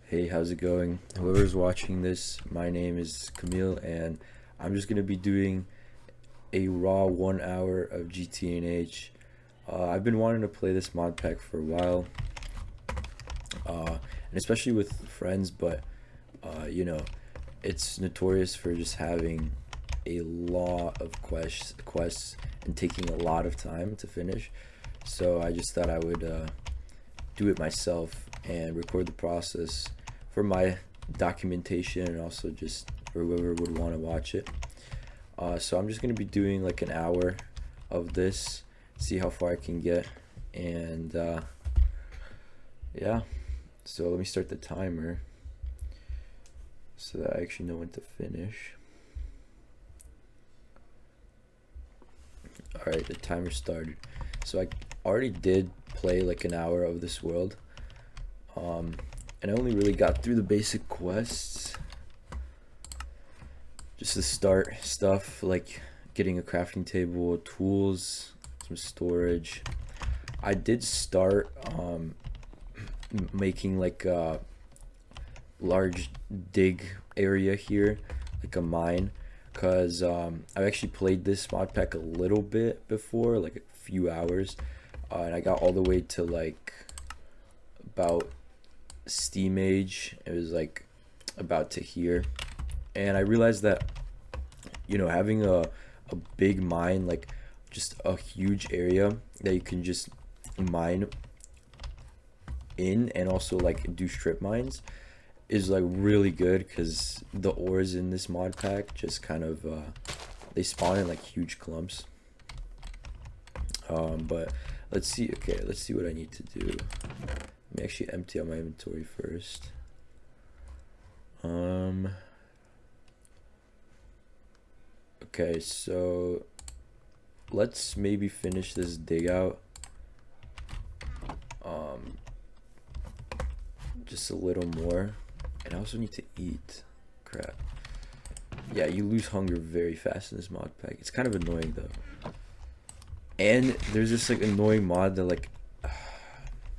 Hey, how's it going? Whoever's watching this, my name is Camille, and I'm just gonna be doing a raw 1 hour of GTNH. I've been wanting to play this mod pack for a while, and especially with friends, but you know, it's notorious for just having a lot of quests and taking a lot of time to finish. So I just thought I would do it myself and record the process for my documentation, and also just for whoever would want to watch it. So I'm just going to be doing like an hour of this, see how far I can get, and yeah. So let me start the timer so that I actually know when to finish. Alright, the timer started. So I already did play like an hour of this world, and I only really got through the basic quests, just the start stuff like getting a crafting table, tools, some storage. I did start making like a large dig area here, like a mine, because I've actually played this mod pack a little bit before, like a few hours, and I got all the way to like about Steam Age. It was like about to here, and I realized that, you know, having a big mine, like just a huge area that you can just mine in and also like do strip mines, is like really good, because the ores in this mod pack just kind of they spawn in like huge clumps. But let's see. Okay, let's see what I need to do. Let me actually empty out my inventory first. Okay, so let's maybe finish this dig out. Just a little more. And I also need to eat. Crap. Yeah, you lose hunger very fast in this mod pack. It's kind of annoying though. And there's this like annoying mod that like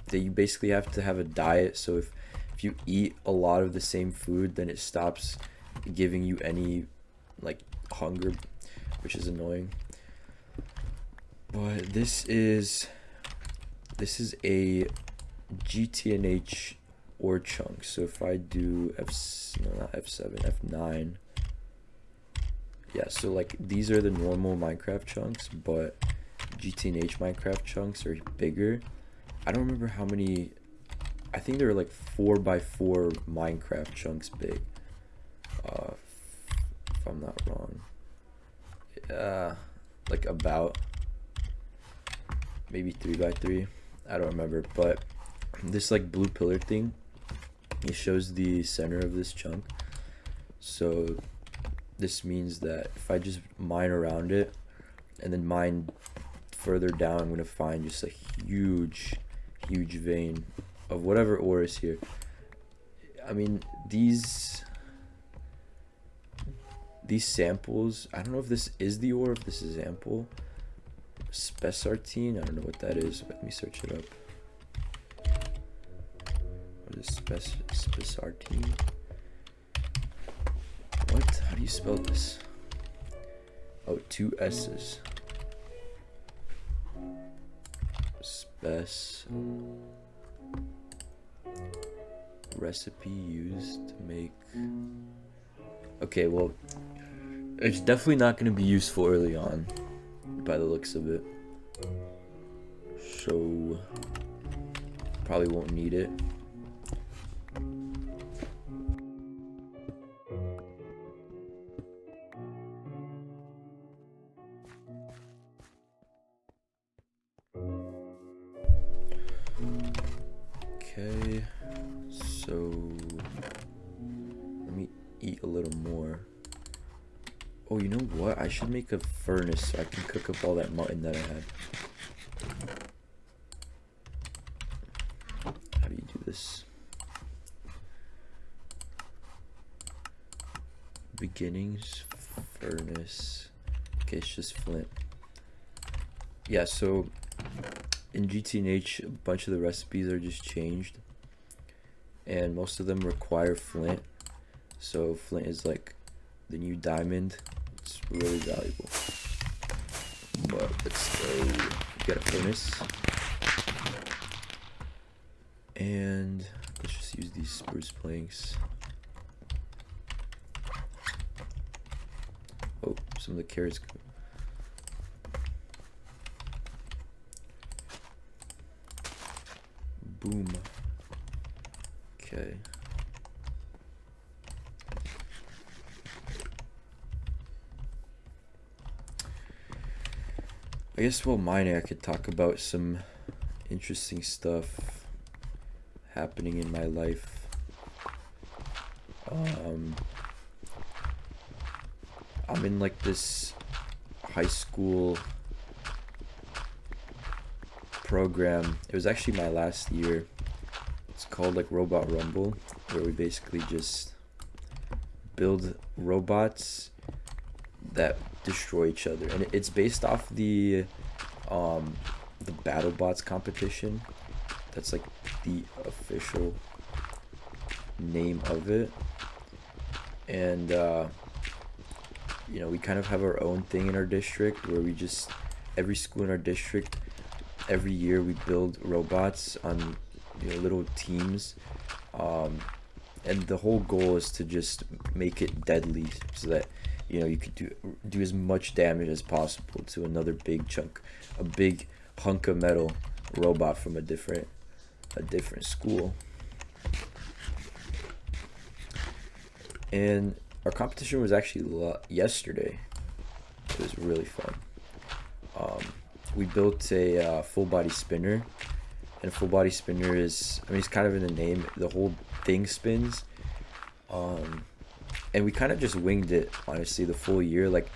that you basically have to have a diet. So if you eat a lot of the same food, then it stops giving you any like hunger, which is annoying. But this is a GTNH ore chunk. So if I do not F7, F9, yeah, so like these are the normal Minecraft chunks, but GTNH Minecraft chunks are bigger. I don't remember how many. I think they're like 4x4 Minecraft chunks big, if I'm not wrong. Like about maybe 3x3. I don't remember, but this like blue pillar thing, it shows the center of this chunk. So this means that if I just mine around it and then mine further down, I'm gonna find just a huge vein of whatever ore is here. I mean, these samples, I don't know if this is the ore, if this is sample. Spessartine, I don't know what that is. Let me search it up. What is Spessartine? What? How do you spell this? Oh, 2 S's. Recipe used to make. Okay, well, it's definitely not going to be useful early on by the looks of it, so probably won't need it. Okay, so let me eat a little more. Oh, you know what? I should make a furnace so I can cook up all that mutton that I had. How do you do this? Beginnings, furnace. Okay, it's just flint. Yeah, so in GTNH, a bunch of the recipes are just changed. and most of them require flint. So flint is like the new diamond. It's really valuable. But let's go get a furnace. And let's just use these spruce planks. Oh, some of the carrots go. Boom. Okay. I guess while mining, I could talk about some interesting stuff happening in my life. I'm in like this high school program. It was actually my last year. It's called like Robot Rumble, where we basically just build robots that destroy each other, and it's based off the BattleBots competition. That's like the official name of it. And you know, we kind of have our own thing in our district where we just, every school in our district, every year we build robots on, you know, little teams, and the whole goal is to just make it deadly so that, you know, you could do as much damage as possible to another big chunk, a big hunk of metal robot from a different school. And our competition was actually yesterday. It was really fun. We built a full body spinner, and a full body spinner is, I mean, it's kind of in the name, the whole thing spins. And we kind of just winged it, honestly, the full year. Like,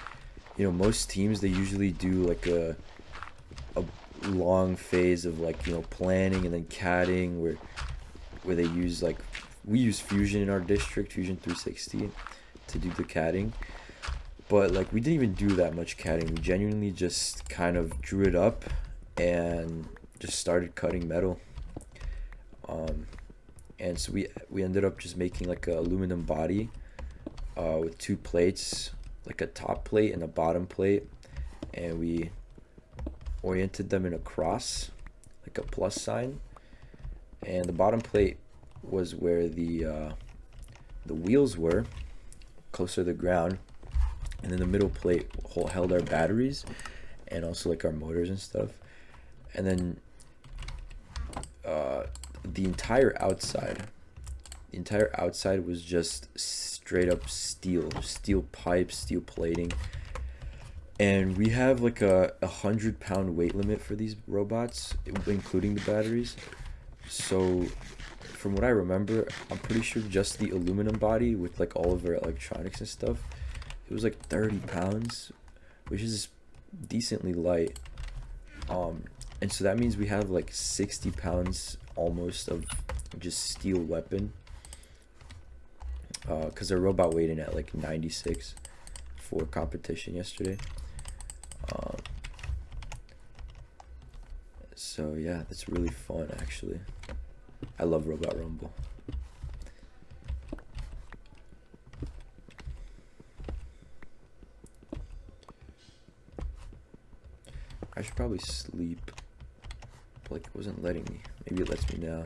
you know, most teams, they usually do like a long phase of like, you know, planning and then CADing, where they use like, we use Fusion in our district, Fusion 360, to do the CADing. But like, we didn't even do that much CADing. We genuinely just kind of drew it up and just started cutting metal. And so we ended up just making like a aluminum body with two plates, like a top plate and a bottom plate, and we oriented them in a cross, like a plus sign. And the bottom plate was where the wheels were, closer to the ground, and then the middle plate held our batteries and also like our motors and stuff. And then the entire outside was just straight up steel pipes, steel plating. And we have like a 100-pound weight limit for these robots, including the batteries. So from what I remember, I'm pretty sure just the aluminum body with like all of our electronics and stuff, it was like 30 pounds, which is decently light. And so that means we have like 60 pounds almost of just steel weapon, because our robot weighed in at like 96 for competition yesterday. So yeah, that's really fun actually. I love Robot Rumble. I should probably sleep, but like it wasn't letting me. Maybe it lets me now.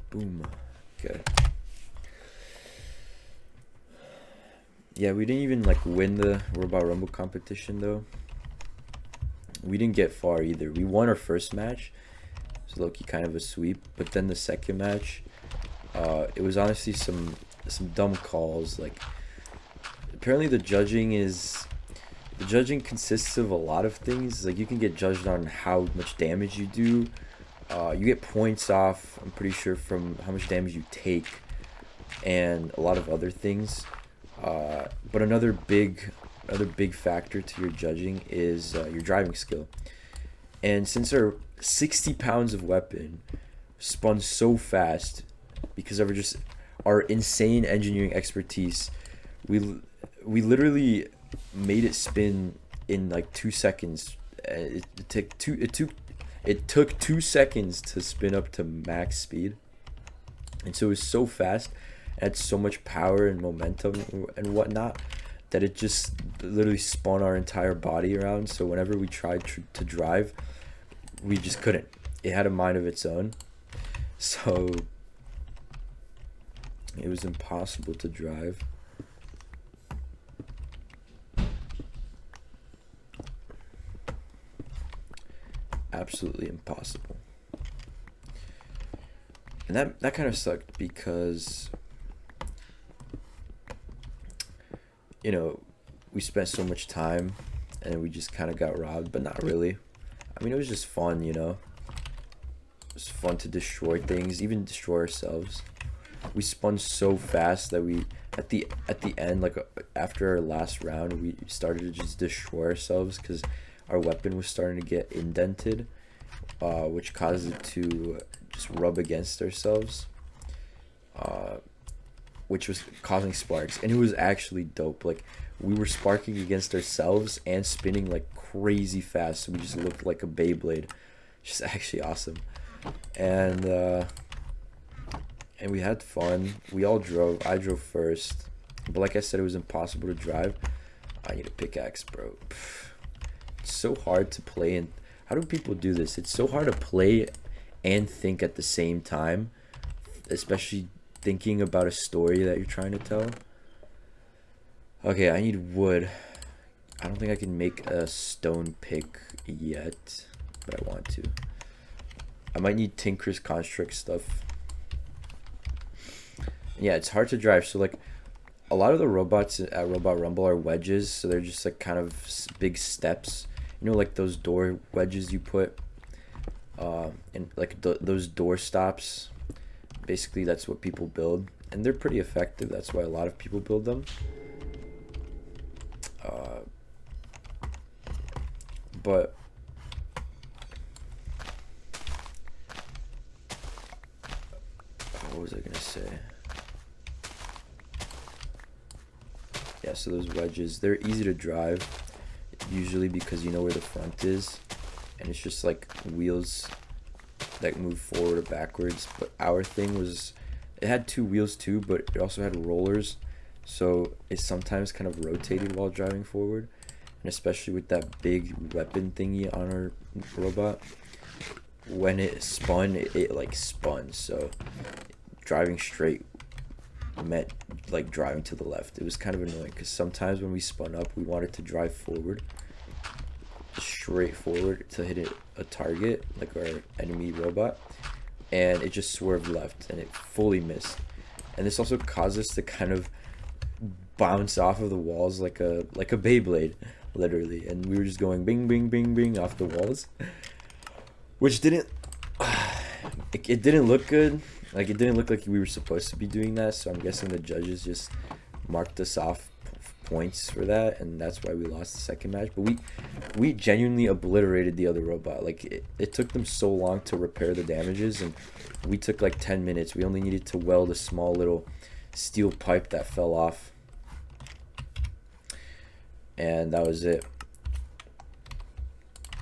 Boom. Okay. Yeah, we didn't even like win the Robot Rumble competition though. We didn't get far either. We won our first match. It was low-key kind of a sweep, but then the second match, it was honestly some dumb calls. Like, apparently the judging consists of a lot of things. Like, you can get judged on how much damage you do. You get points off, I'm pretty sure, from how much damage you take, and a lot of other things. But another big factor to your judging is your driving skill. And since our 60 pounds of weapon spun so fast because of just our insane engineering expertise, we literally made it spin in like 2 seconds. It took 2 seconds to spin up to max speed. And so it was so fast, and had so much power and momentum and whatnot, that it just literally spun our entire body around. So whenever we tried to drive, we just couldn't. It had a mind of its own. So it was impossible to drive. Absolutely impossible. And that kind of sucked because, you know, we spent so much time and we just kind of got robbed, but not really. I mean, it was just fun, you know. It was fun to destroy things, even destroy ourselves. We spun so fast that we, at the end, like after our last round, we started to just destroy ourselves because our weapon was starting to get indented, which caused it to just rub against ourselves, which was causing sparks. And it was actually dope. Like, we were sparking against ourselves and spinning like crazy fast, so we just looked like a Beyblade. Just actually awesome. And we had fun. We all drove. I drove first, but like I said, it was impossible to drive. I need a pickaxe, bro. It's so hard to play. And how do people do this? It's so hard to play and think at the same time, especially thinking about a story that you're trying to tell. Okay, I need wood. I don't think I can make a stone pick yet, but I want to. I might need Tinker's Construct stuff. Yeah, it's hard to drive. So like, a lot of the robots at Robot Rumble are wedges, so they're just like kind of big steps. You know, like those door wedges you put, and like those door stops. Basically, that's what people build, and they're pretty effective. That's why a lot of people build them. But what was I gonna say? Yeah, so those wedges, they're easy to drive, usually because you know where the front is, and it's just like wheels that move forward or backwards. But our thing was, it had two wheels too, but it also had rollers, so it sometimes kind of rotated while driving forward. And especially with that big weapon thingy on our robot, when it spun, it like spun, so driving straight meant like driving to the left. It was kind of annoying because sometimes when we spun up, we wanted to drive forward, straight forward to hit a target, like our enemy robot, and it just swerved left and it fully missed. And this also caused us to kind of bounce off of the walls like a Beyblade, literally. And we were just going bing bing bing bing off the walls, which didn't it didn't look good. Like, it didn't look like we were supposed to be doing that, so I'm guessing the judges just marked us off points for that, and that's why we lost the second match. But we genuinely obliterated the other robot. Like, it took them so long to repair the damages, and we took like 10 minutes. We only needed to weld a small little steel pipe that fell off, and that was it.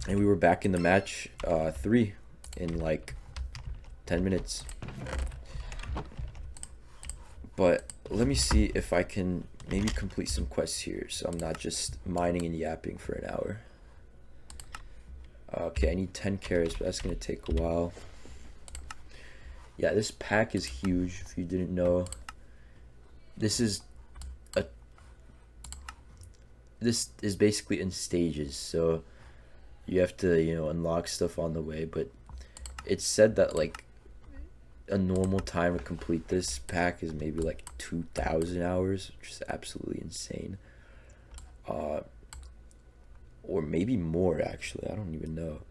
And we were back in the match 3 in like 10 minutes. But let me see if I can maybe complete some quests here, so I'm not just mining and yapping for an hour. Okay, I need 10 carrots, but that's gonna take a while. Yeah, this pack is huge. If you didn't know, this is basically in stages, so you have to, you know, unlock stuff on the way. But it's said that like a normal time to complete this pack is maybe like 2,000 hours, which is absolutely insane. Or maybe more, actually. I don't even know.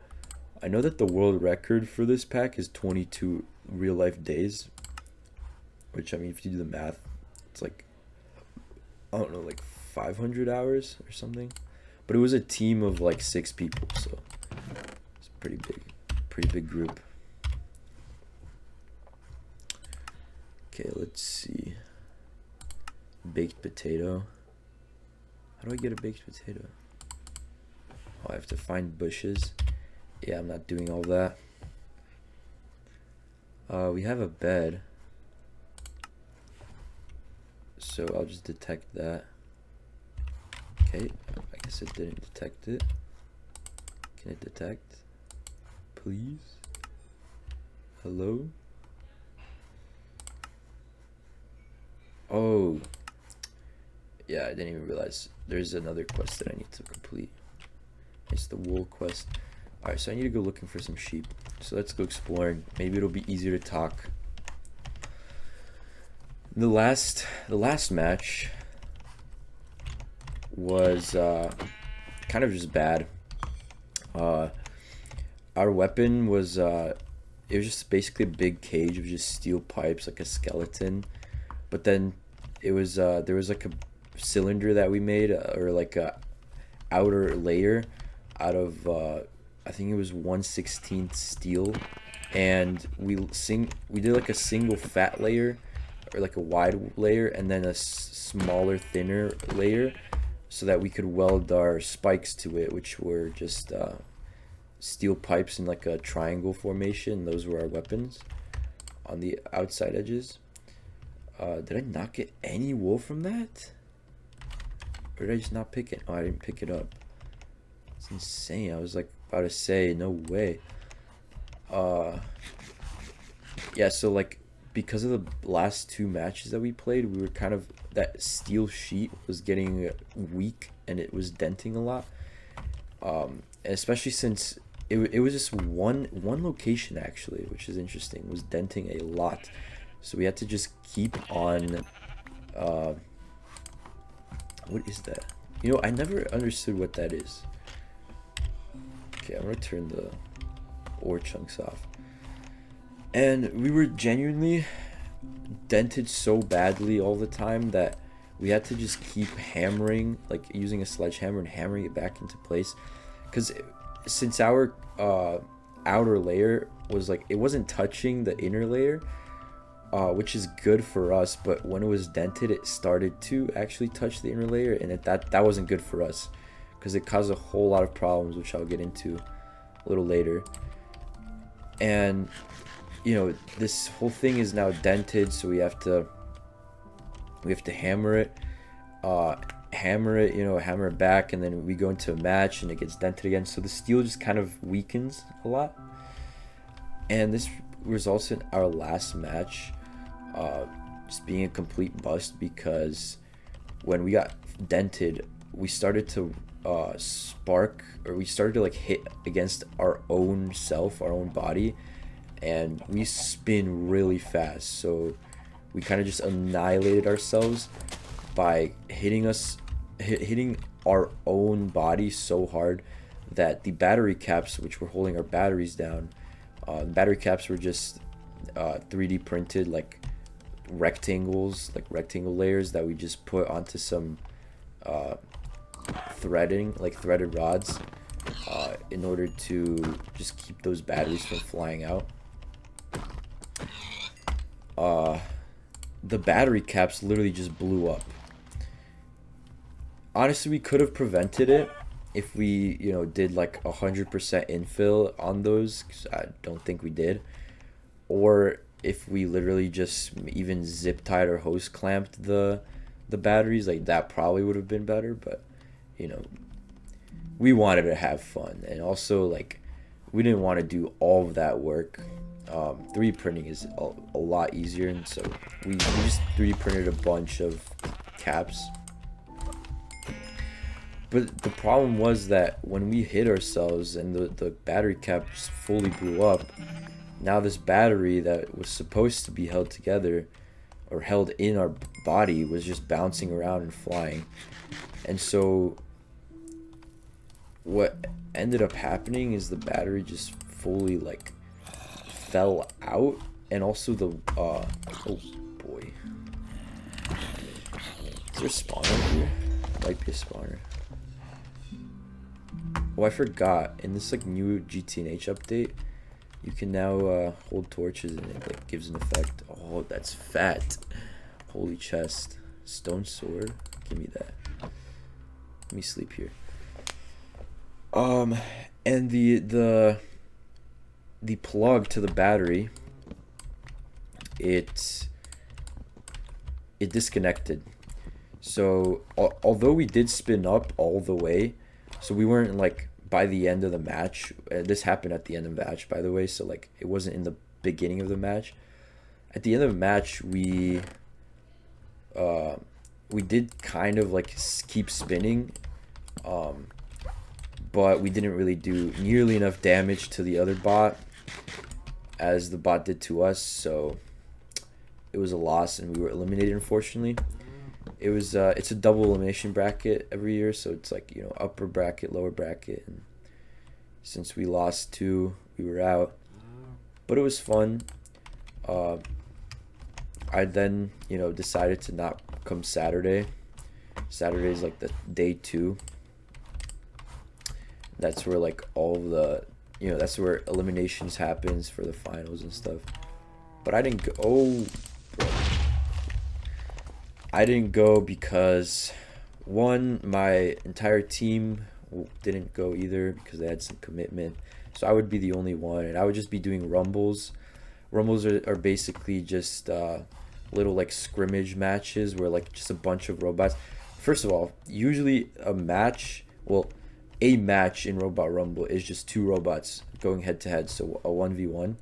I know that the world record for this pack is 22 real life days, which, I mean, if you do the math, it's like, I don't know, like 500 hours or something. But it was a team of like 6 people, so it's pretty big group. Okay, let's see. Baked potato. How do I get a baked potato? Oh, I have to find bushes. Yeah, I'm not doing all that. We have a bed. So I'll just detect that. Okay, I guess it didn't detect it. Can it detect? Please? Hello? Oh. Yeah, I didn't even realize there's another quest that I need to complete. It's the wool quest. Alright, so I need to go looking for some sheep. So let's go exploring. Maybe it'll be easier to talk. The last match was kind of just bad. Our weapon was it was just basically a big cage of just steel pipes, like a skeleton. But then it was there was like a cylinder that we made, or like a outer layer out of I think it was 1/16 steel, and we did like a single fat layer, or like a wide layer, and then a smaller thinner layer, so that we could weld our spikes to it, which were just steel pipes in like a triangle formation. Those were our weapons on the outside edges. Did I not get any wool from that? Or did I just not pick it? Oh, I didn't pick it up. It's insane. I was like about to say, no way. Yeah, so like because of the last two matches that we played, we were kind of, that steel sheet was getting weak and it was denting a lot. Especially since it was just one location actually, which is interesting, was denting a lot. So we had to just keep on what is that? You know, I never understood what that is. Okay, I'm gonna turn the ore chunks off. And we were genuinely dented so badly all the time that we had to just keep hammering, like using a sledgehammer and hammering it back into place. Because since our outer layer was like, it wasn't touching the inner layer, which is good for us, but when it was dented, it started to actually touch the inner layer, and that wasn't good for us, because it caused a whole lot of problems, which I'll get into a little later. And you know, this whole thing is now dented, so we have to hammer it, hammer it back, and then we go into a match and it gets dented again. So the steel just kind of weakens a lot. And this results in our last match just being a complete bust, because when we got dented, we started to spark, or we started to like hit against our own self, our own body, and we spin really fast. So we kind of just annihilated ourselves by hitting our own body so hard that the battery caps, which were holding our batteries down, battery caps were just 3D printed like rectangle layers that we just put onto some threaded rods in order to just keep those batteries from flying out. The battery caps literally just blew up. Honestly, we could have prevented it if we, did like 100% infill on those, 'cause I don't think we did. Or if we literally just even zip tied or hose clamped the batteries, like that probably would have been better. But we wanted to have fun, and also like we didn't want to do all of that work. 3D printing is a lot easier, and so we just 3D printed a bunch of caps. But the problem was that when we hit ourselves and the battery cap just fully blew up, now this battery that was supposed to be held together or held in our body was just bouncing around and flying. And so what ended up happening is the battery just fully like fell out, and also the oh boy, is there a spawner here? Might be a spawner. Oh, I forgot, in this like new GTNH update, you can now hold torches and it like gives an effect. Oh, that's fat. Holy chest. Stone sword, give me that. Let me sleep here. And the plug to the battery, it disconnected. So although we did spin up all the way, so we weren't like by the end of the match. This happened at the end of the match, by the way. So like it wasn't in the beginning of the match. At the end of the match, uh, we did kind of like keep spinning, um, but we didn't really do nearly enough damage to the other bot as the bot did to us. So it was a loss, and we were eliminated, unfortunately. It was it's a double elimination bracket every year, so it's like, you know, upper bracket, lower bracket, and since we lost two, we were out. But it was fun. Uh, I then, you know, decided to not come Saturday. Saturday is like the day 2. That's where like all of the, you know, that's where eliminations happens for the finals and stuff. But I didn't go. Oh, bro. I didn't go because, one, my entire team didn't go either because they had some commitment. So I would be the only one, and I would just be doing rumbles. Rumbles are basically just little like scrimmage matches where like just a bunch of robots. First of all, usually a match in Robot Rumble is just 2 robots going head to head, so a 1v1.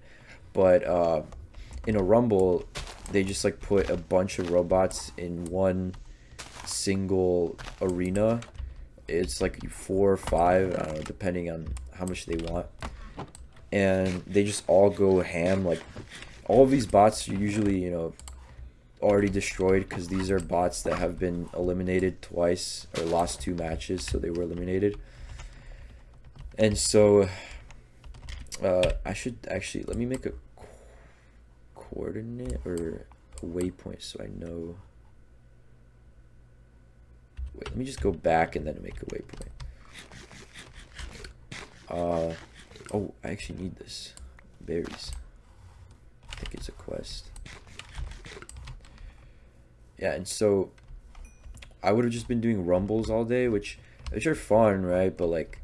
But in a rumble, they just like put a bunch of robots in one single arena. It's like 4 or 5, I don't know, depending on how much they want, and they just all go ham. Like all of these bots are usually, you know, already destroyed because these are bots that have been eliminated twice or lost 2 matches, so they were eliminated. And so I should actually, let me make a coordinate or a waypoint so I know. Wait, let me just go back and then make a waypoint. Oh, I actually need this. Berries. I think it's a quest. Yeah, and so I would have just been doing rumbles all day, which are fun, right? But like,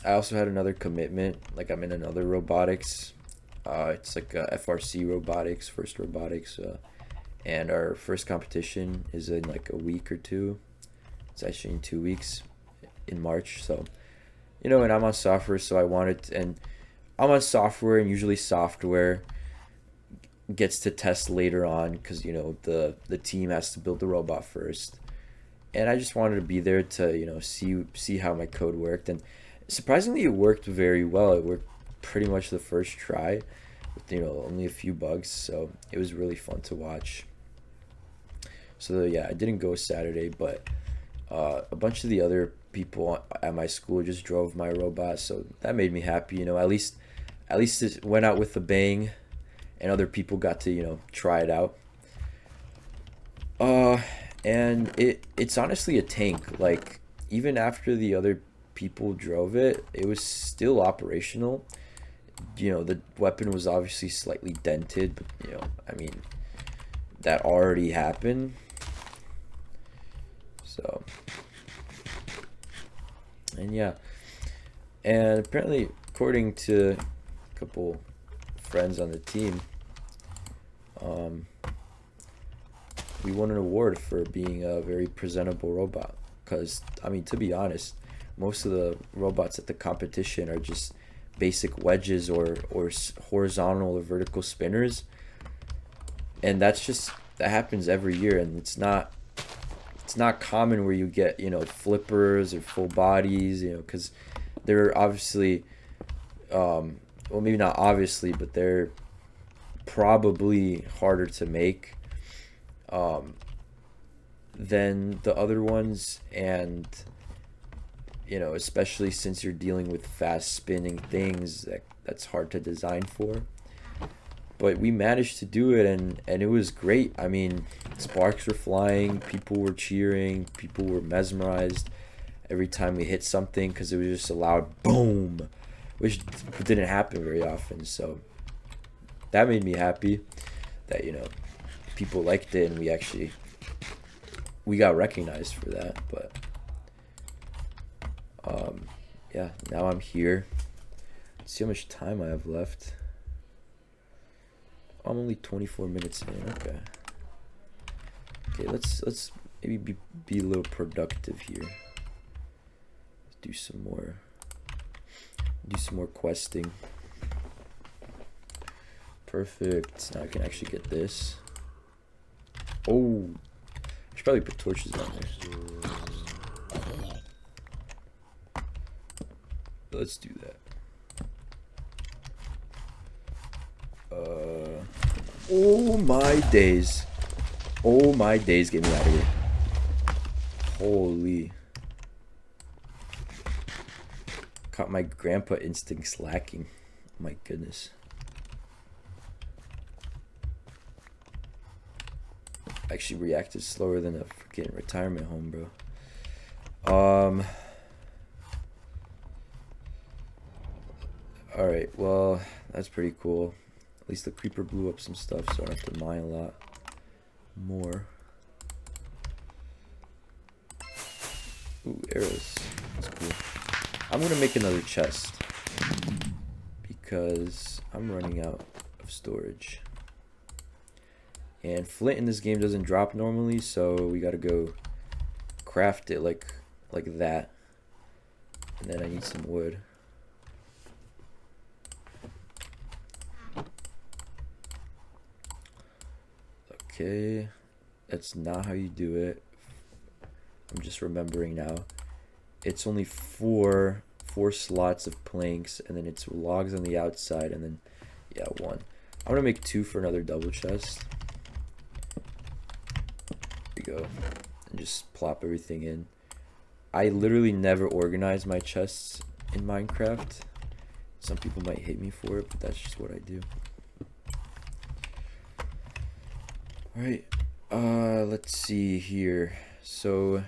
I also had another commitment. Like, I'm in another robotics. It's like FRC robotics, first robotics, and our first competition is in like a week or 2. It's actually in 2 weeks, in March. So, you know, and I'm on software, so I wanted to, and I'm on software, and usually software gets to test later on because, you know, the team has to build the robot first. And I just wanted to be there to, you know, see how my code worked, and surprisingly it worked very well. It worked pretty much the first try with, you know, only a few bugs, so it was really fun to watch. So yeah, I didn't go Saturday, but a bunch of the other people at my school just drove my robot, so that made me happy. You know, at least it went out with a bang, and other people got to, you know, try it out. And it's honestly a tank. Like, even after the other people drove it, it was still operational. You know, the weapon was obviously slightly dented, but, you know, I mean, that already happened. So, and yeah, and apparently, according to a couple friends on the team, we won an award for being a very presentable robot. Because, I mean, to be honest, most of the robots at the competition are just basic wedges or horizontal or vertical spinners, and that happens every year, and it's not common where you get, you know, flippers or full bodies, you know, because they're obviously well, maybe not obviously, but they're probably harder to make than the other ones. And, you know, especially since you're dealing with fast spinning things, that's hard to design for. But we managed to do it, and it was great. I mean, sparks were flying, people were cheering, people were mesmerized every time we hit something because it was just a loud boom, which didn't happen very often. So that made me happy that, you know, people liked it, and we got recognized for that. But yeah, now I'm here. Let's see how much time I have left. I'm only 24 minutes in. Okay, let's maybe be a little productive here. Do some more questing. Perfect. Now I can actually get this. Oh, I should probably put torches down there. Let's do that. Oh my days. Oh my days, get me out of here. Holy. Caught my grandpa instincts lacking. My goodness. Actually reacted slower than a freaking retirement home, bro. Alright, well, that's pretty cool. At least the creeper blew up some stuff, so I don't have to mine a lot more. Ooh, arrows. That's cool. I'm gonna make another chest because I'm running out of storage. And flint in this game doesn't drop normally, so we gotta go craft it like that. And then I need some wood. Okay, that's not how you do it. I'm just remembering now. It's only four slots of planks, and then it's logs on the outside, and then yeah, one. I'm gonna make 2 for another double chest. There we go, and just plop everything in. I literally never organize my chests in Minecraft. Some people might hate me for it, but that's just what I do. Alright, let's see here. So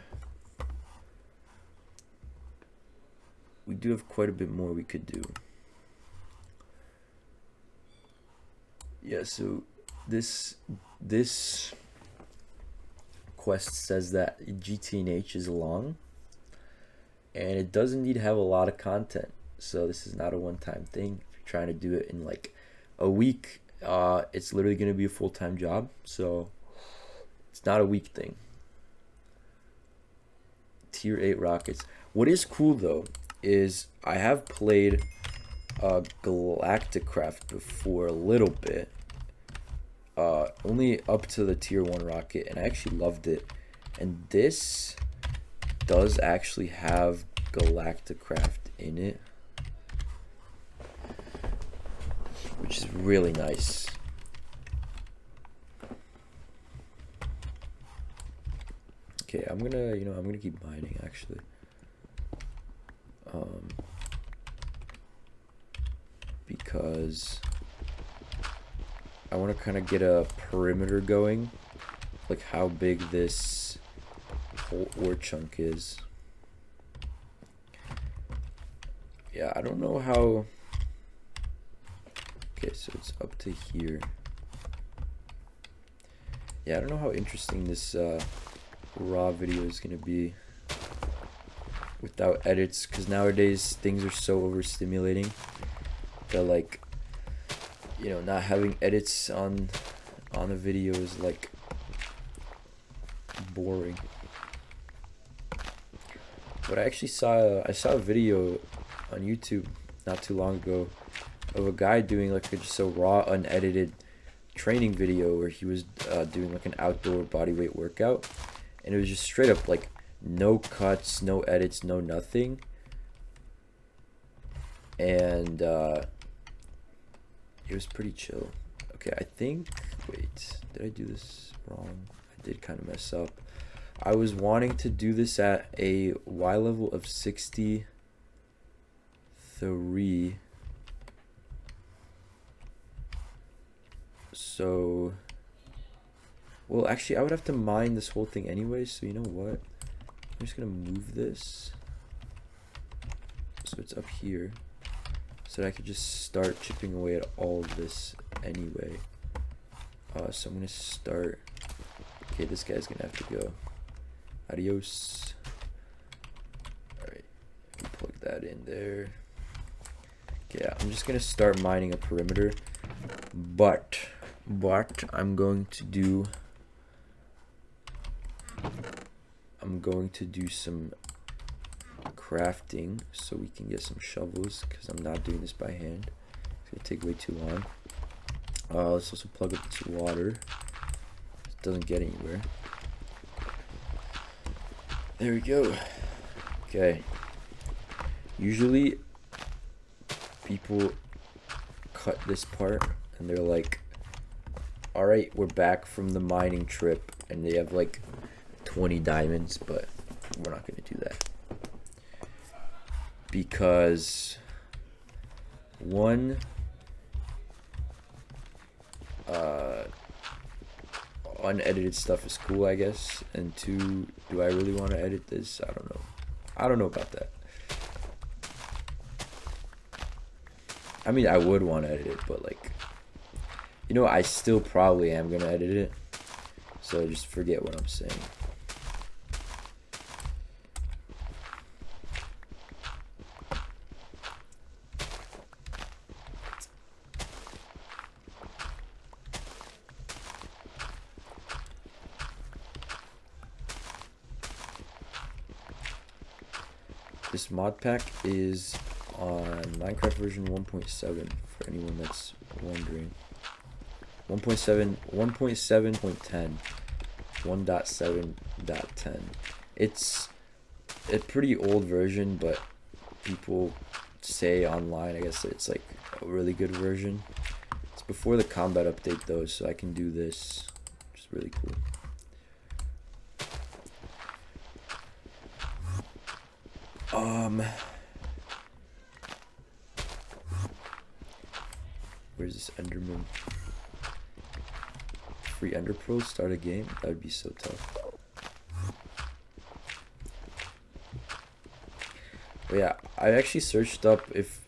we do have quite a bit more we could do. Yeah, so this quest says that GTNH is long, and it doesn't need to have a lot of content. So this is not a one-time thing. If you're trying to do it in like a week, it's literally going to be a full-time job. So it's not a week thing. Tier 8 rockets. What is cool though is I have played Galacticraft before a little bit, only up to the tier 1 rocket, and I actually loved it. And this does actually have Galacticraft in it, which is really nice. Okay, I'm gonna keep mining actually. Because I want to kind of get a perimeter going, like how big this whole ore chunk is. Yeah, I don't know how. Okay, so it's up to here. Yeah, I don't know how interesting this raw video is gonna be without edits, because nowadays things are so overstimulating that, like, you know, not having edits on a video is like boring. But I actually saw a video on YouTube not too long ago of a guy doing like just a raw unedited training video where he was doing like an outdoor bodyweight workout, and it was just straight up like no cuts, no edits, no nothing. And it was pretty chill. Okay, I think, wait, did I do this wrong? I did kind of mess up. I was wanting to do this at a Y level of 63. So, well, actually, I would have to mine this whole thing anyway, so you know what? I'm just gonna move this so it's up here, so that I could just start chipping away at all of this anyway. So I'm gonna start. Okay, this guy's gonna have to go. Adios. Alright, plug that in there. Okay, yeah, I'm just gonna start mining a perimeter, but I'm going to do going to do some crafting so we can get some shovels, because I'm not doing this by hand. It's gonna take way too long. Let's also plug up this water. It doesn't get anywhere. There we go. Okay. Usually people cut this part and they're like, all right, we're back from the mining trip, and they have like 20 diamonds, but we're not going to do that, because one, unedited stuff is cool, I guess, and two, do I really want to edit this? I don't know. I don't know about that. I mean, I would want to edit it, but like, you know, I still probably am gonna edit it, so just forget what I'm saying. This mod pack is on Minecraft version 1.7 for anyone that's wondering. 1.7, 1.7.10, 1.7.10. It's a pretty old version, but people say online, I guess, it's like a really good version. It's before the combat update though, so I can do this, which is really cool. Where's this Enderman? Free Ender Pearls, start a game? That would be so tough. But yeah, I actually searched up if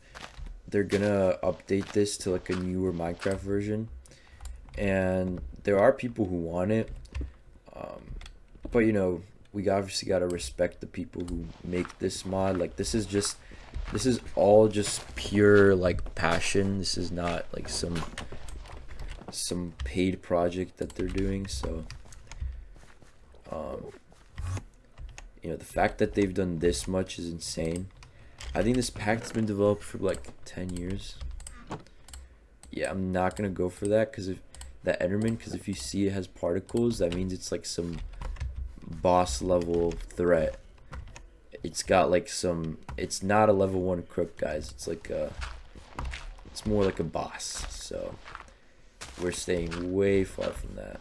they're gonna update this to like a newer Minecraft version, and there are people who want it, but you know, we obviously gotta respect the people who make this mod. Like, this is all just pure like passion. This is not like some paid project that they're doing. So you know, the fact that they've done this much is insane. I think this pack's been developed for like 10 years. Yeah, I'm not gonna go for that because if that Enderman, because if you see it has particles, that means it's like some boss level threat. It's got like some, it's not a level 1 crook, guys. It's like it's more like a boss. So we're staying way far from that.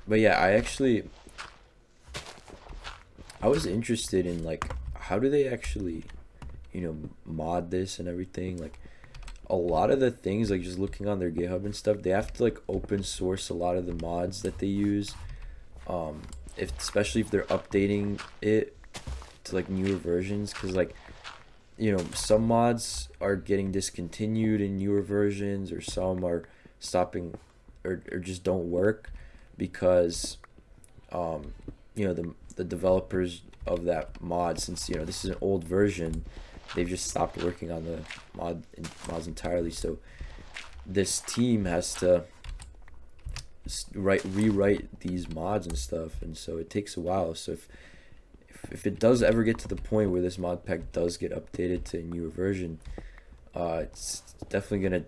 But yeah, I was interested in like, how do they actually, you know, mod this and everything. Like, a lot of the things, like just looking on their GitHub and stuff, they have to like open source a lot of the mods that they use, especially if they're updating it to like newer versions, because like, you know, some mods are getting discontinued in newer versions, or some are stopping or just don't work because you know, the developers of that mod, since you know this is an old version, they've just stopped working on the mods entirely. So this team has to rewrite these mods and stuff, and so it takes a while. So if it does ever get to the point where this mod pack does get updated to a newer version, it's definitely gonna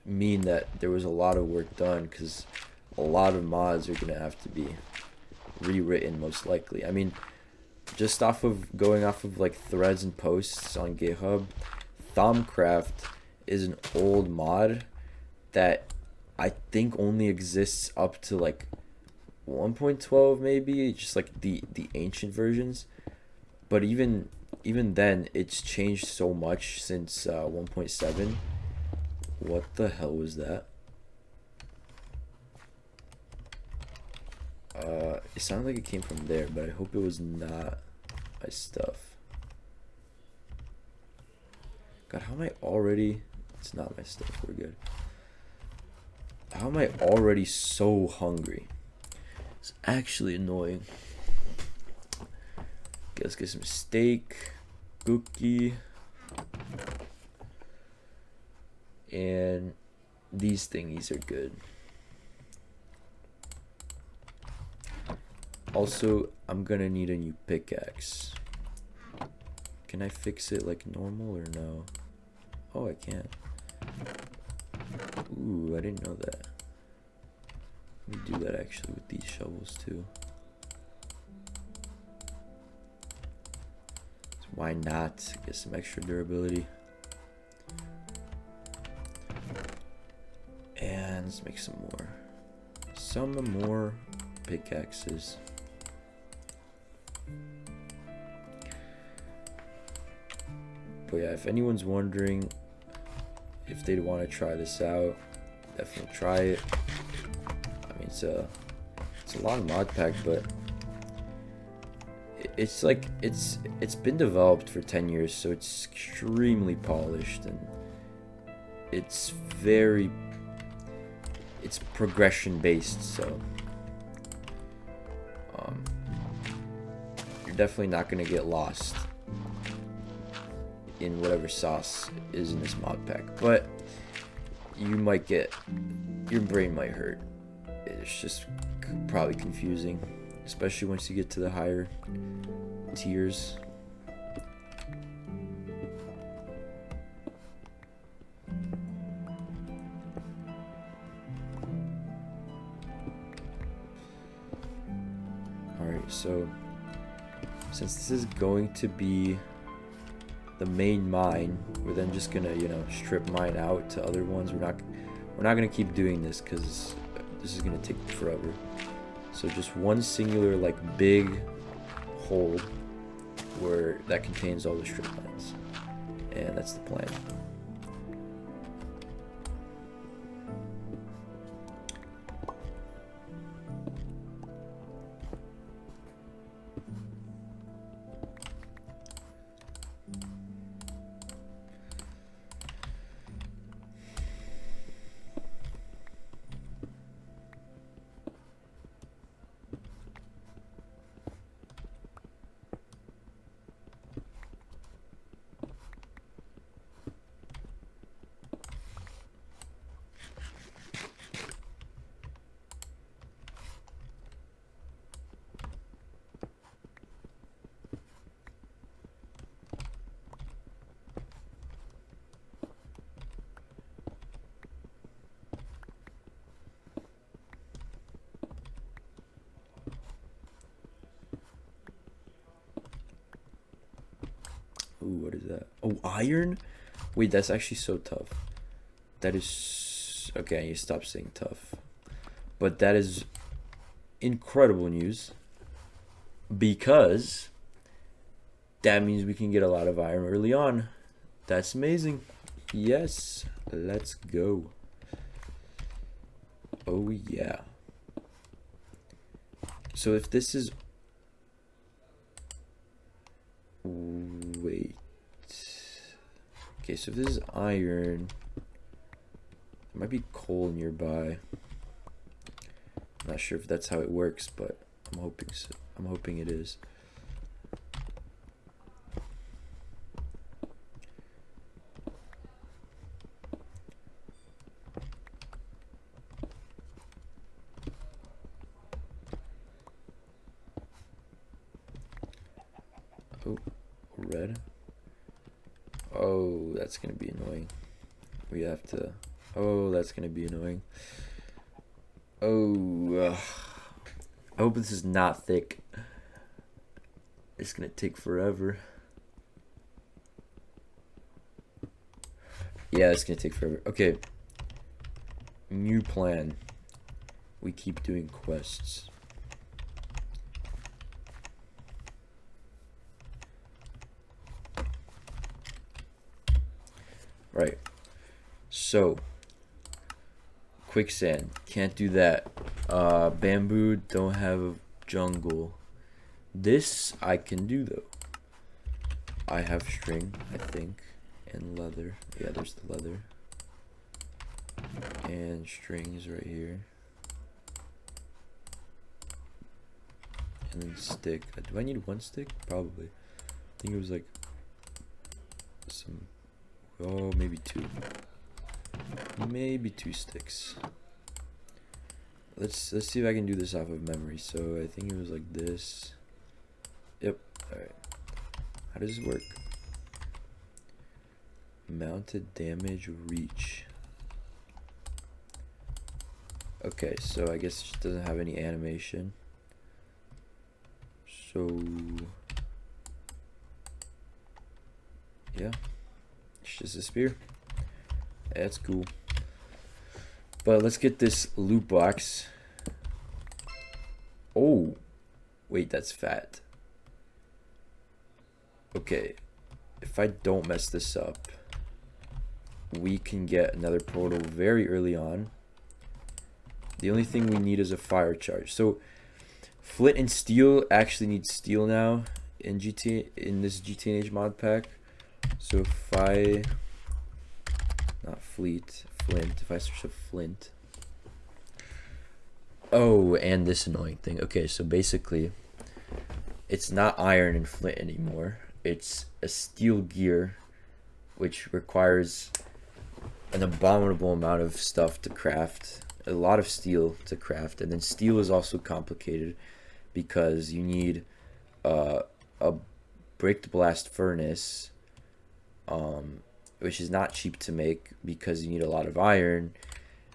mean that there was a lot of work done, because a lot of mods are gonna have to be rewritten most likely. I mean, just going off of like threads and posts on GitHub, Thumbcraft is an old mod that I think only exists up to like 1.12 maybe, just like the ancient versions. But even then, it's changed so much since 1.7. What the hell was that? It sounded like it came from there, but I hope it was not my stuff. God, how am I already... It's not my stuff, we're good. How am I already so hungry? It's actually annoying. Okay, let's get some steak, cookie, and these thingies are good. Also, I'm gonna need a new pickaxe. Can I fix it like normal or no? Oh, I can. Ooh, I didn't know that. Let me do that actually with these shovels too. So why not? Get some extra durability. And let's make some more. Some more pickaxes. But yeah, if anyone's wondering if they'd want to try this out, definitely try it. I mean, it's a long mod pack, but it's like it's been developed for 10 years, so it's extremely polished, and it's progression based, so you're definitely not going to get lost in whatever sauce is in this mod pack, but you might get, your brain might hurt. It's just probably confusing, especially once you get to the higher tiers. Alright, so since this is going to be the main mine, we're then just gonna, you know, strip mine out to other ones. We're not gonna keep doing this because this is gonna take forever. So just one singular like big hole where that contains all the strip mines, and that's the plan. Ooh, what is that? Oh, iron? Wait, that's actually so tough. That is... Okay, you stop saying tough. But that is incredible news, because that means we can get a lot of iron early on. That's amazing. Yes, let's go. Oh, yeah. So if this is... Wait. Okay, so if this is iron, there might be coal nearby. I'm not sure if that's how it works, but I'm hoping so. I'm hoping it is. Oh, red. Oh, that's gonna be annoying. We have to... Oh, that's gonna be annoying. Oh, I hope this is not thick. It's gonna take forever. Yeah, it's gonna take forever. Okay. New plan. We keep doing quests. Right. So, quicksand, can't do that. Bamboo, don't have a jungle. This I can do though. I have string, I think, and leather. Yeah, there's the leather. And string is right here. And then stick. Do I need one stick? Probably. I think it was like some... Oh, maybe two. Maybe 2 sticks. let's see if I can do this off of memory. So I think it was like this. Yep. All right. How does this work? Mounted damage reach. Okay, so I guess it just doesn't have any animation. So yeah, it's just a spear. That's cool. But let's get this loot box. Oh, wait, that's fat. Okay, if I don't mess this up, we can get another portal very early on. The only thing we need is a fire charge. So flint and steel actually need steel now in this GTNH mod pack. So if I flint, if I search up flint. Oh, and this annoying thing. Okay, so basically it's not iron and flint anymore. It's a steel gear, which requires an abominable amount of stuff to craft, a lot of steel to craft. And then steel is also complicated because you need a bricked blast furnace, which is not cheap to make because you need a lot of iron,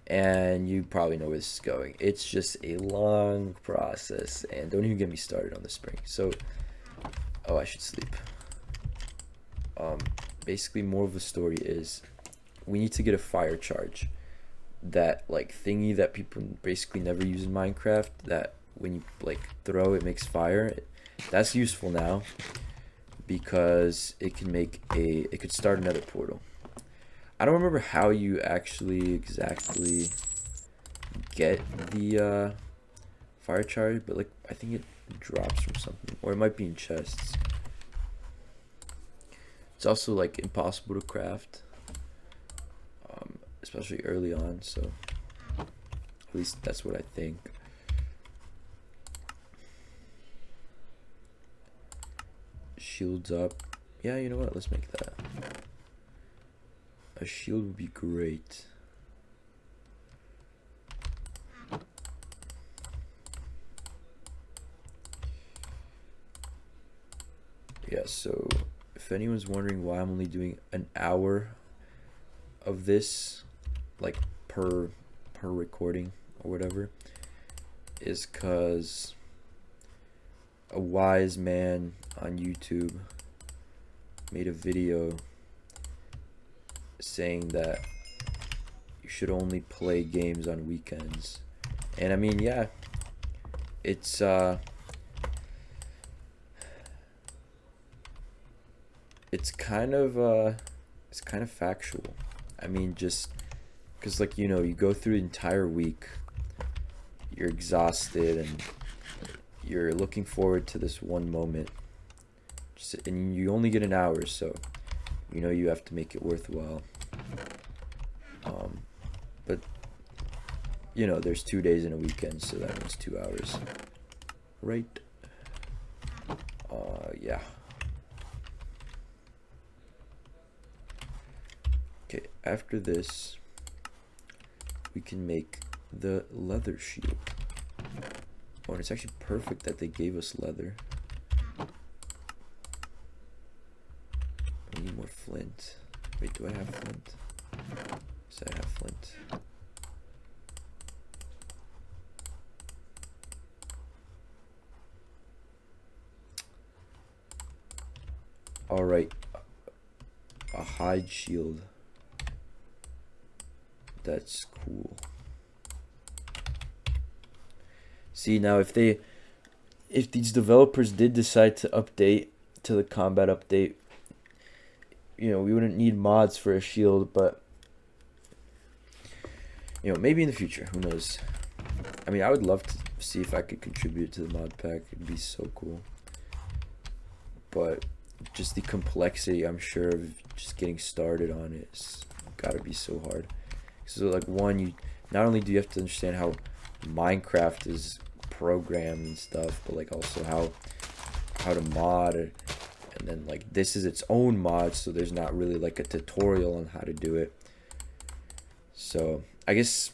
and you probably know where this is going. It's just a long process, and don't even get me started on the spring. So, oh, I should sleep. Basically, more of the story is we need to get a fire charge, that like thingy that people basically never use in Minecraft, that when you like throw it makes fire. That's useful now because it can make it could start another portal. I don't remember how you actually exactly get the fire charge, but like I think it drops from something, or it might be in chests. It's also like impossible to craft, especially early on, so at least that's what I think. Shields up. Yeah, you know what? Let's make that. A shield would be great. Yeah, so if anyone's wondering why I'm only doing an hour of this, like per recording or whatever, is because a wise man on YouTube made a video saying that you should only play games on weekends. And I mean, yeah, it's kind of factual. I mean, just because, like, you know, you go through the entire week, you're exhausted, and you're looking forward to this one moment, and you only get an hour, so you know you have to make it worthwhile. But you know, there's 2 days in a weekend, so that means 2 hours, right? Yeah. Okay, after this, we can make the leather shield. Oh, and it's actually perfect that they gave us leather. We need more flint. Wait, do I have flint? Yes, I have flint. Alright. A hide shield. That's cool. See, now if these developers did decide to update to the combat update, you know, we wouldn't need mods for a shield, but you know, maybe in the future, who knows? I mean, I would love to see if I could contribute to the mod pack. It'd be so cool. But just the complexity, I'm sure, of just getting started on it is gotta be so hard. So like, one, you not only do you have to understand how Minecraft is programmed and stuff, but like also how to mod, and then like this is its own mod, so there's not really like a tutorial on how to do it. So I guess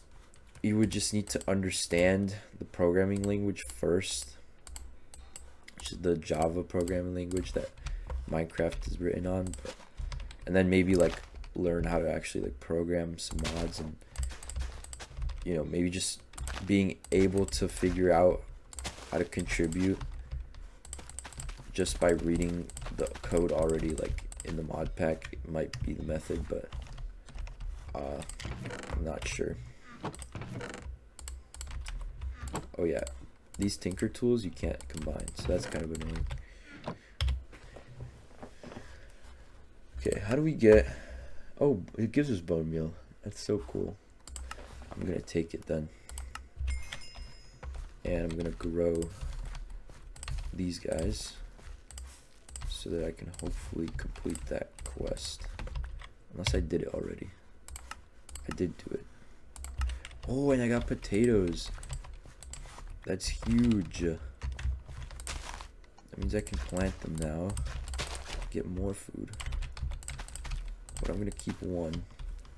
you would just need to understand the programming language first, which is the Java programming language that Minecraft is written on, and then maybe like learn how to actually like program some mods, and you know, maybe just being able to figure out how to contribute just by reading the code already like in the mod pack might be the method, but I'm not sure. Oh yeah, these tinker tools you can't combine, so that's kind of annoying. Okay, how do we get... Oh, it gives us bone meal. That's so cool. I'm gonna take it then. And I'm gonna grow these guys so that I can hopefully complete that quest. Unless I did it already. I did do it. Oh, and I got potatoes. That's huge. That means I can plant them now. Get more food. But I'm gonna keep one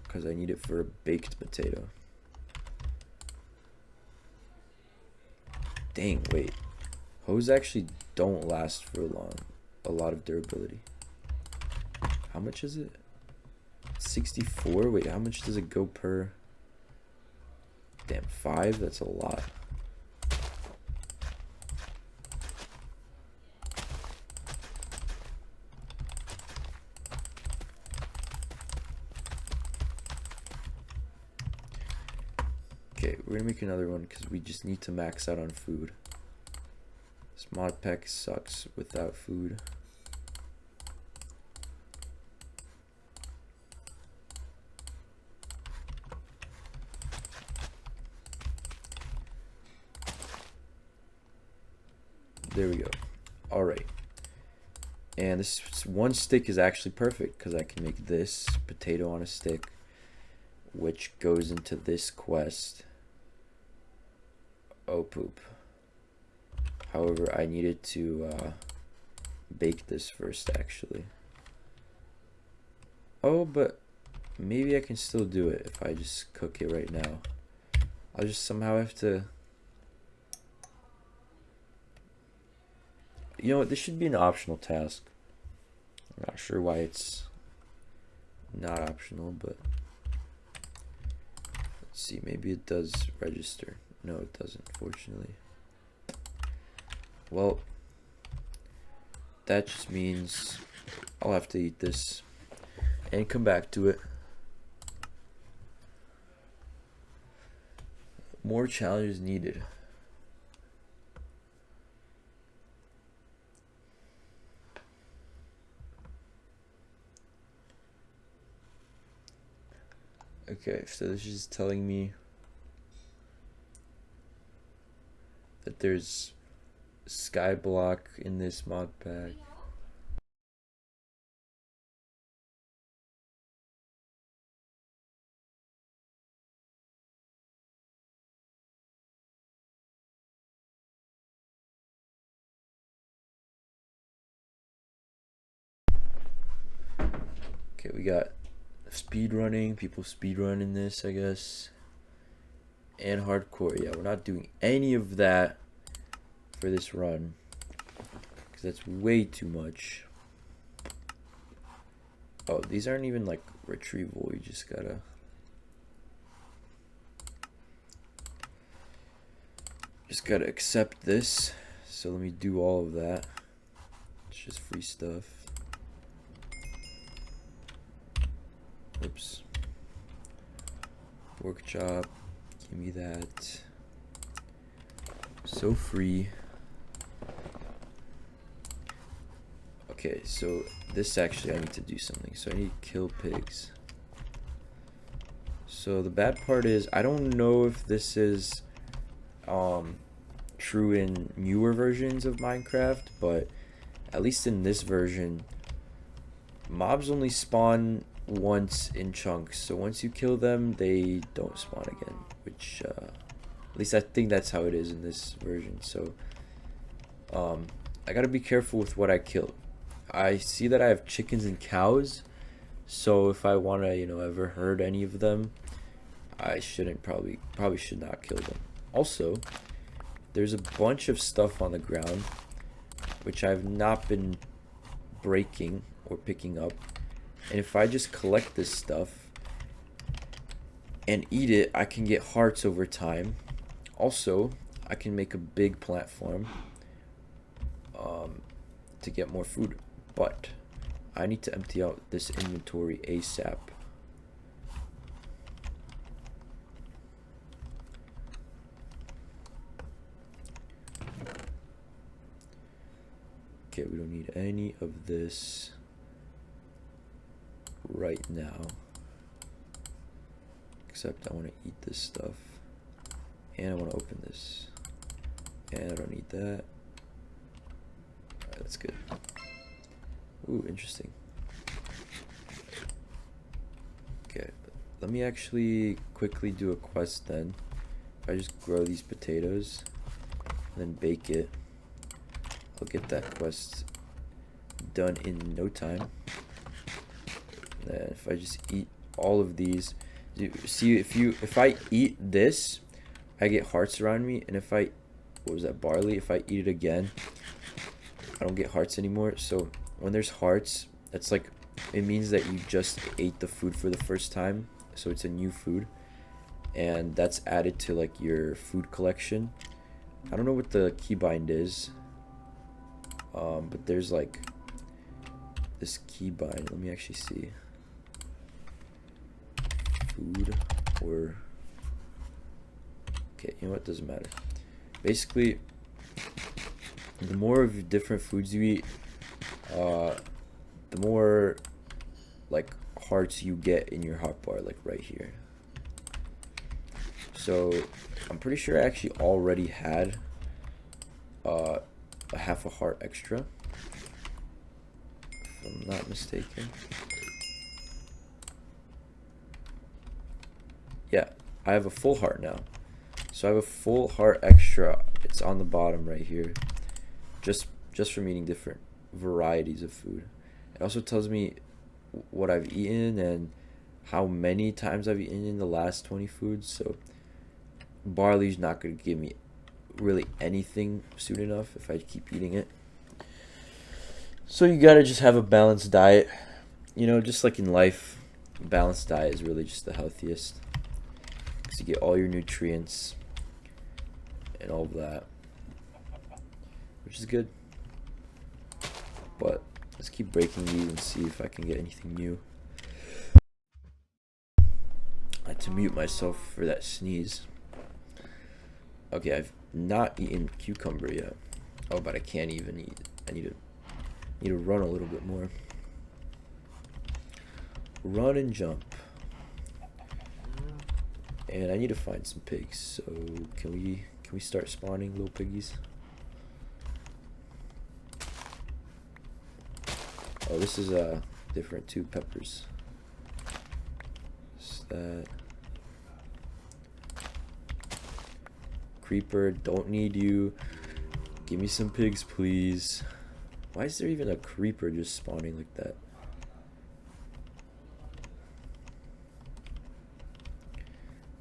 because I need it for a baked potato. Dang, wait. Hoes actually don't last for long. A lot of durability. How much is it? 64? Wait, how much does it go per? Damn, 5? That's a lot. Okay, we're gonna make another one because we just need to max out on food. This mod pack sucks without food. There we go. All right. And this one stick is actually perfect because I can make this potato on a stick, which goes into this quest. Oh, poop. However, I needed to bake this first, actually. Oh, but maybe I can still do it if I just cook it right now. I'll just somehow have to... You know what, this should be an optional task. I'm not sure why it's not optional, but... Let's see, maybe it does register. No, it doesn't, fortunately. Well, that just means I'll have to eat this and come back to it. More challenges needed. Okay, so this is telling me that there's sky block in this mod pack. Okay, we got speed running, people speed running this, I guess, and hardcore. Yeah, we're not doing any of that for this run because that's way too much. Oh, these aren't even like retrieval. We just gotta accept this. So let me do all of that. It's just free stuff. Oops. Pork chop. Give me that. So free. Okay, so this actually I need to do something. So I need to kill pigs. So the bad part is I don't know if this is true in newer versions of Minecraft, but at least in this version, mobs only spawn once in chunks. So once you kill them, they don't spawn again, which at least I think that's how it is in this version. So I gotta be careful with what I kill. I see that I have chickens and cows, so if I want to, you know, ever herd any of them, I shouldn't probably should not kill them. Also, there's a bunch of stuff on the ground which I've not been breaking or picking up, and if I just collect this stuff and eat it, I can get hearts over time. Also, I can make a big platform to get more food, but I need to empty out this inventory ASAP. Okay, we don't need any of this right now, except I want to eat this stuff, and I want to open this, and I don't need that. Alright, that's good. Ooh, interesting. Okay, let me actually quickly do a quest then. If I just grow these potatoes and then bake it, I'll get that quest done in no time. And then if I just eat all of these, see, if I eat this, I get hearts around me, and if I, what was that, barley? If I eat it again, I don't get hearts anymore. So when there's hearts, that's like, it means that you just ate the food for the first time, so it's a new food, and that's added to like your food collection. I don't know what the keybind is, but there's like this keybind. Let me actually see. Food, or okay, you know what, doesn't matter. Basically, the more of different foods you eat, the more like hearts you get in your hotbar, like right here. So I'm pretty sure I actually already had a half a heart extra, if I'm not mistaken. Yeah, I have a full heart now. So I have a full heart extra. It's on the bottom right here, just from eating different varieties of food. It also tells me what I've eaten and how many times I've eaten in the last 20 foods. So barley's not going to give me really anything soon enough if I keep eating it. So you gotta just have a balanced diet. You know, just like in life, a balanced diet is really just the healthiest, because you get all your nutrients and all of that, which is good. But let's keep breaking these and see if I can get anything new. I had to mute myself for that sneeze. Okay, I've not eaten cucumber yet. Oh, but I can't even eat. I need to run a little bit more. Run and jump. And I need to find some pigs. So can we start spawning little piggies? Oh, this is different too. Peppers. What's that? Creeper, don't need you. Give me some pigs, please. Why is there even a creeper just spawning like that?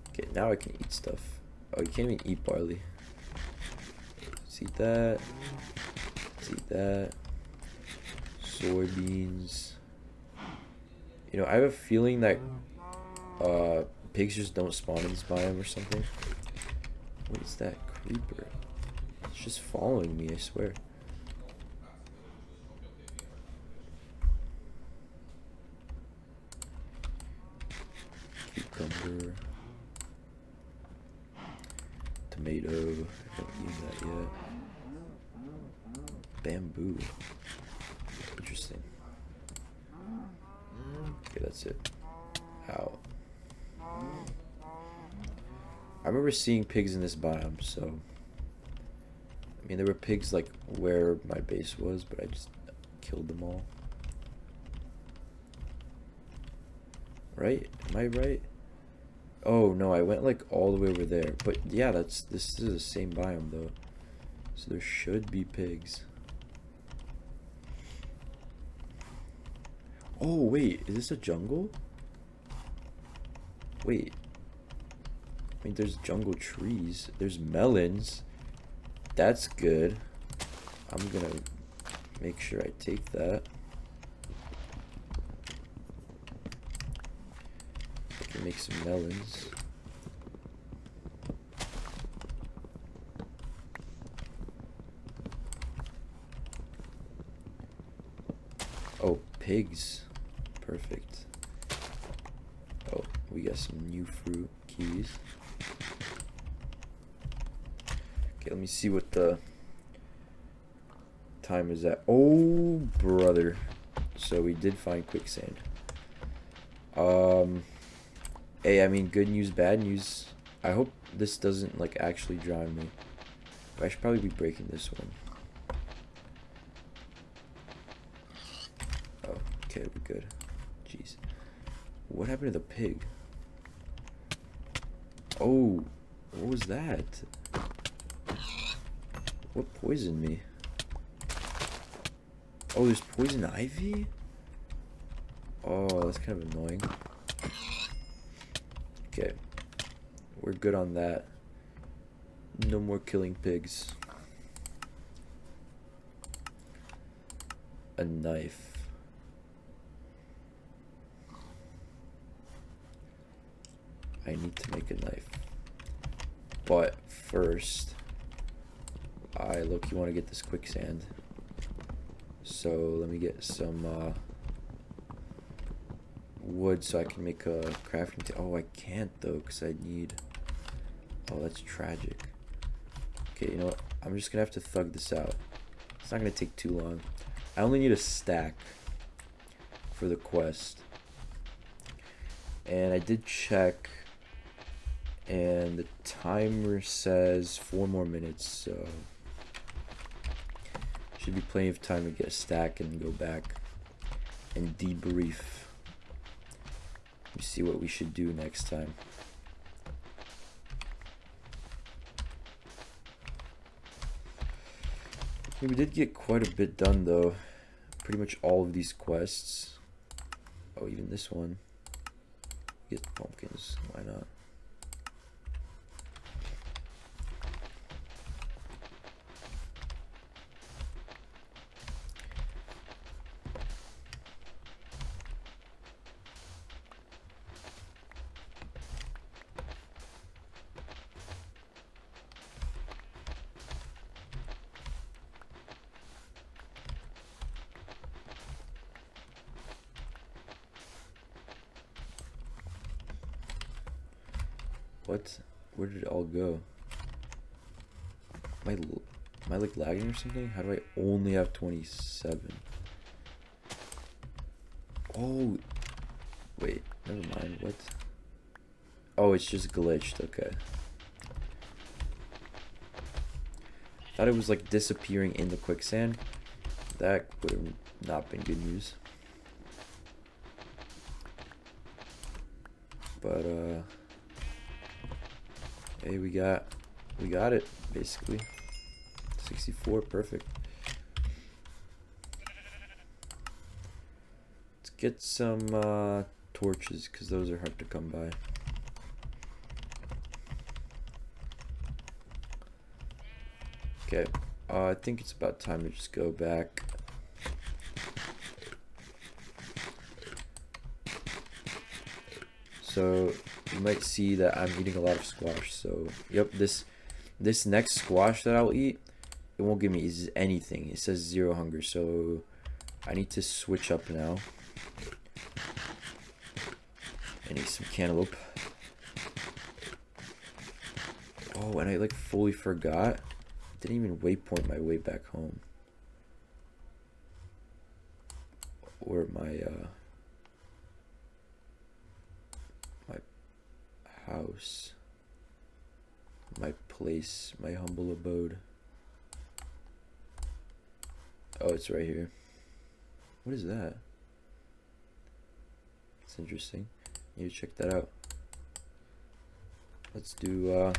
Okay, now I can eat stuff. Oh, you can't even eat barley. Let's eat that. Let's eat that. Soybeans. You know, I have a feeling that pigs just don't spawn in this biome or something. What is that creeper? It's just following me, I swear. Cucumber. Tomato. I haven't eaten that yet. Bamboo. Interesting. Okay, that's it. Ow. I remember seeing pigs in this biome, so I mean there were pigs like where my base was, but I just killed them all. Right? Am I right? Oh no, I went like all the way over there. But yeah, this is the same biome though. So there should be pigs. Oh wait, is this a jungle? Wait. I mean, there's jungle trees. There's melons. That's good. I'm gonna make sure I take that. I can make some melons. Oh, pigs. Perfect. Oh, we got some new fruit. Keys. Okay, let me see what the time is at. Oh, brother. So we did find quicksand. Hey, I mean, good news, bad news. I hope this doesn't, like, actually drown me. I should probably be breaking this one. Oh, okay, we're good. Jeez. What happened to the pig? Oh, what was that? What poisoned me? Oh, there's poison ivy? Oh, that's kind of annoying. Okay. We're good on that. No more killing pigs. A knife. I need to make a knife. But first, I look, you want to get this quicksand. So let me get some wood so I can make a crafting table. Oh, I can't though because I need... Oh, that's tragic. Okay, you know what? I'm just gonna have to thug this out. It's not gonna take too long. I only need a stack for the quest. And I did check, and the timer says 4 more minutes, so should be plenty of time to get a stack and go back and debrief. Let me see what we should do next time. We did get quite a bit done though. Pretty much all of these quests. Oh, even this one. Get pumpkins, why not? What? Where did it all go? Am I like lagging or something? How do I only have 27? Oh, wait, never mind. What? Oh, it's just glitched. Okay. Thought it was like disappearing in the quicksand. That would have not been good news. But hey, we got it basically. 64, perfect. Let's get some torches because those are hard to come by. Okay, I think it's about time to just go back. So you might see that I'm eating a lot of squash. So yep, this next squash that I'll eat, it won't give me anything. It says 0 hunger, so I need to switch up now. I need some cantaloupe. Oh, and I like fully forgot. Didn't even waypoint my way back home. Or my house, my place, my humble abode. Oh, it's right here. What is that? It's interesting. Need to check that out. Let's do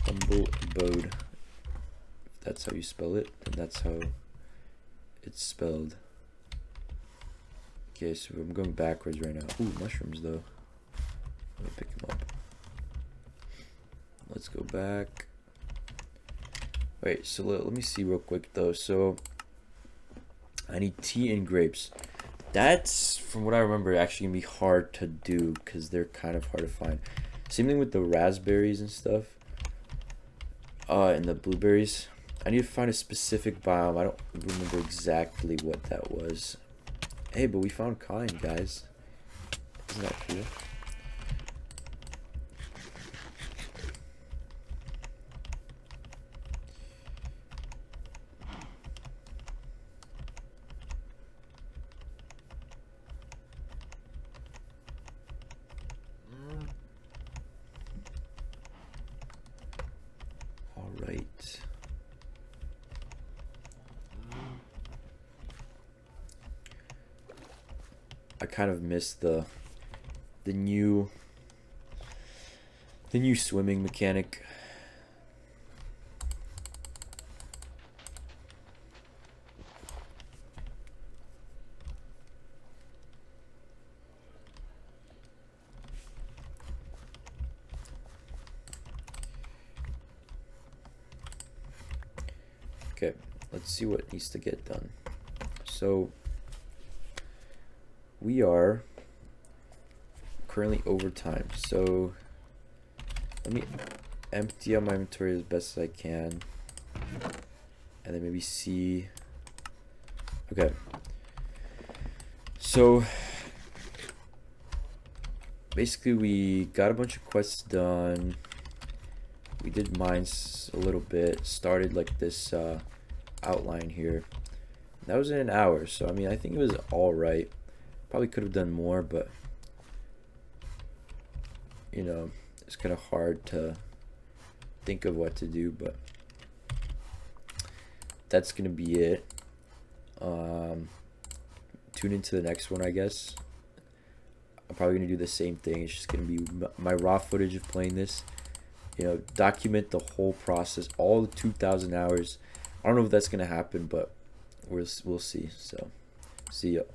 humble abode. If that's how you spell it, then that's how it's spelled. Okay, so I'm going backwards right now. Ooh, mushrooms though. let's go back. Wait, so let me see real quick though. So I need tea and grapes. That's, from what I remember, actually gonna be hard to do because they're kind of hard to find. Same thing with the raspberries and stuff. And the blueberries. I need to find a specific biome. I don't remember exactly what that was. Hey, but we found kind, guys. Isn't that cool? All right. I kind of missed the new swimming mechanic. Okay, let's see what needs to get done. So we are currently over time, so let me empty out my inventory as best as I can, and then maybe see. Okay, so basically we got a bunch of quests done. We did mines a little bit, started like this outline here. That was in an hour, so I mean, I think it was all right. Probably could have done more, but you know, it's kind of hard to think of what to do, but that's gonna be it. Tune into the next one, I guess. I'm probably gonna do the same thing. It's just gonna be my raw footage of playing this. You know, document the whole process, all the 2,000 hours. I don't know if that's gonna happen, but we'll see. So, see ya.